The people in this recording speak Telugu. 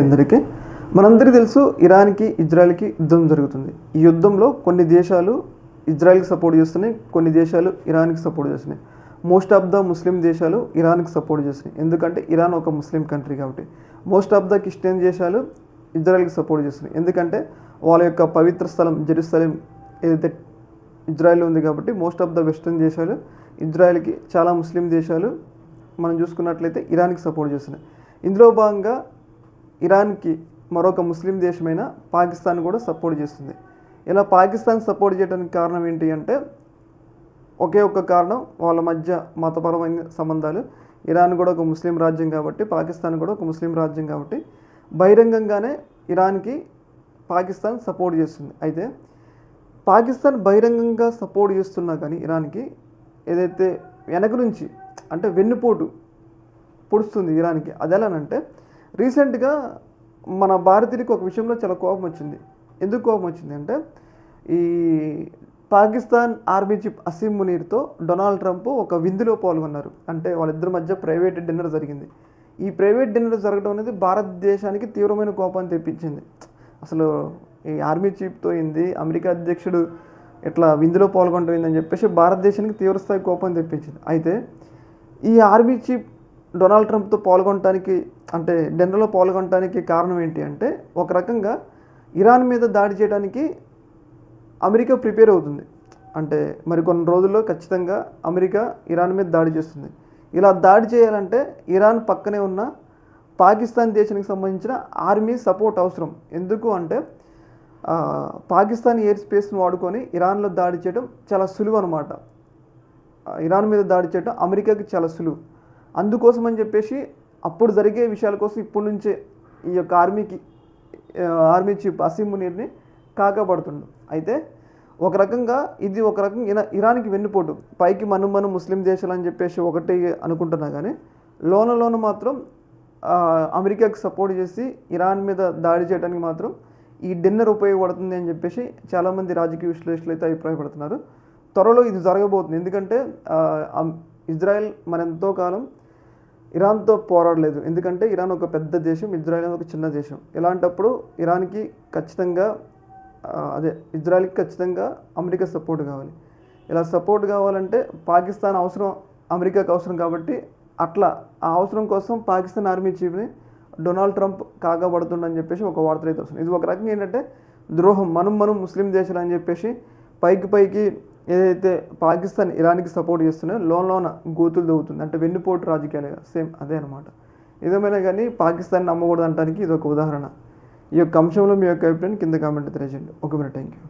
అందరికీ మనందరికీ తెలుసు ఇరాన్కి ఇజ్రాయెల్కి యుద్ధం జరుగుతుంది. ఈ యుద్ధంలో కొన్ని దేశాలు ఇజ్రాయెల్కి సపోర్ట్ చేస్తున్నాయి, కొన్ని దేశాలు ఇరాన్కి సపోర్ట్ చేస్తున్నాయి. మోస్ట్ ఆఫ్ ద ముస్లిం దేశాలు ఇరాన్కి సపోర్ట్ చేస్తున్నాయి, ఎందుకంటే ఇరాన్ ఒక ముస్లిం కంట్రీ కాబట్టి. మోస్ట్ ఆఫ్ ద క్రిస్టియన్ దేశాలు ఇజ్రాయెల్కి సపోర్ట్ చేస్తున్నాయి, ఎందుకంటే వాళ్ళ యొక్క పవిత్ర స్థలం జెరూసలేం ఏదైతే ఇజ్రాయెల్ ఉంది కాబట్టి. మోస్ట్ ఆఫ్ ద వెస్టర్న్ దేశాలు ఇజ్రాయెల్కి, చాలా ముస్లిం దేశాలు మనం చూసుకున్నట్లయితే ఇరాన్కి సపోర్ట్ చేస్తున్నాయి. ఇందులో భాగంగా ఇరాన్కి మరొక ముస్లిం దేశమైన పాకిస్తాన్ కూడా సపోర్ట్ చేస్తుంది. ఇలా పాకిస్తాన్ సపోర్ట్ చేయడానికి కారణం ఏంటి అంటే ఒకే ఒక్క కారణం, వాళ్ళ మధ్య మతపరమైన సంబంధాలు. ఇరాన్ కూడా ఒక ముస్లిం రాజ్యం కాబట్టి, పాకిస్తాన్ కూడా ఒక ముస్లిం రాజ్యం కాబట్టి బహిరంగంగానే ఇరాన్కి పాకిస్తాన్ సపోర్ట్ చేస్తుంది. అయితే పాకిస్తాన్ బహిరంగంగా సపోర్ట్ చేస్తున్నా కానీ ఇరాన్కి ఏదైతే వెనక నుంచి అంటే వెన్నుపోటు పొడుస్తుంది ఇరాన్కి. అది ఎలానంటే రీసెంట్గా మన భారతీయుడికి ఒక విషయంలో చాలా కోపం వచ్చింది. ఎందుకు కోపం వచ్చింది అంటే ఈ పాకిస్తాన్ ఆర్మీ చీఫ్ అసీం మునీర్తో డొనాల్డ్ ట్రంప్ ఒక విందులో పాల్గొన్నారు. అంటే వాళ్ళిద్దరి మధ్య ప్రైవేట్ డిన్నర్ జరిగింది. ఈ ప్రైవేట్ డిన్నర్ జరగడం అనేది భారతదేశానికి తీవ్రమైన కోపాన్ని తెప్పించింది. అసలు ఈ ఆర్మీ చీఫ్తో ఏంది, అమెరికా అధ్యక్షుడు ఇట్లా విందులో పాల్గొంటుందని చెప్పేసి భారతదేశానికి తీవ్రస్థాయి కోపాన్ని తెప్పించింది. అయితే ఈ ఆర్మీ చీఫ్ డొనాల్డ్ ట్రంప్తో పాల్గొనడానికి అంటే డిన్నర్లో పాల్గొనడానికి కారణం ఏంటి అంటే ఒక రకంగా ఇరాన్ మీద దాడి చేయడానికి అమెరికా ప్రిపేర్ అవుతుంది. అంటే మరి కొన్ని రోజుల్లో ఖచ్చితంగా అమెరికా ఇరాన్ మీద దాడి చేస్తుంది. ఇలా దాడి చేయాలంటే ఇరాన్ పక్కనే ఉన్న పాకిస్తాన్ దేశానికి సంబంధించిన ఆర్మీ సపోర్ట్ అవసరం. ఎందుకు అంటే పాకిస్తాన్ ఎయిర్ స్పేస్ను వాడుకొని ఇరాన్లో దాడి చేయడం చాలా సులువు అనమాట. ఇరాన్ మీద దాడి చేయడం అమెరికాకి చాలా సులువు. అందుకోసం అని చెప్పేసి అప్పుడు జరిగే విషయాల కోసం ఇప్పటి నుంచే ఈ యొక్క ఆర్మీ చీఫ్ అసీం మునీర్ని కాకపడుతుండు. అయితే ఒక రకంగా ఇరాన్కి వెన్నుపోటు. పైకి మనం ముస్లిం దేశాలు అని చెప్పేసి ఒకటి అనుకుంటున్నా కానీ లోన మాత్రం అమెరికాకి సపోర్ట్ చేసి ఇరాన్ మీద దాడి చేయడానికి మాత్రం ఈ డిన్నర్ ఉపయోగపడుతుంది అని చెప్పేసి చాలామంది రాజకీయ విశ్లేషకులు అయితే అభిప్రాయపడుతున్నారు. త్వరలో ఇది జరగబోతుంది, ఎందుకంటే ఇజ్రాయెల్ మరెంతో కాలం ఇరాన్తో పోరాడలేదు. ఎందుకంటే ఇరాన్ ఒక పెద్ద దేశం, ఇజ్రాయెల్ ఒక చిన్న దేశం. ఇలాంటప్పుడు ఇరాన్కి ఖచ్చితంగా ఇజ్రాయెల్కి ఖచ్చితంగా అమెరికా సపోర్ట్ కావాలి. ఇలా సపోర్ట్ కావాలంటే పాకిస్తాన్ అవసరం, అమెరికాకి అవసరం కాబట్టి అట్లా ఆ అవసరం కోసం పాకిస్తాన్ ఆర్మీ చీఫ్ని డొనాల్డ్ ట్రంప్ కాకపడుతుండని చెప్పేసి ఒక వార్తలు అయితే వస్తుంది. ఇది ఒక రకంగా ఏంటంటే ద్రోహం. మనం ముస్లిం దేశాలు అని చెప్పేసి పైకి ఏదైతే పాకిస్తాన్ ఇరాన్కి సపోర్ట్ చేస్తున్నాయో లోన గోతులు దవ్వుతుంది. అంటే వెన్నుపోటు రాజకీయాలు సేమ్ అదే అనమాట. ఏదేమైనా కానీ పాకిస్తాన్ నమ్మకూడదు అనడానికి ఇది ఒక ఉదాహరణ. ఈ యొక్క అంశంలో మీ యొక్క అభిప్రాయం కింద కామెంట్ తెలియజేయండి. Okay, thank you.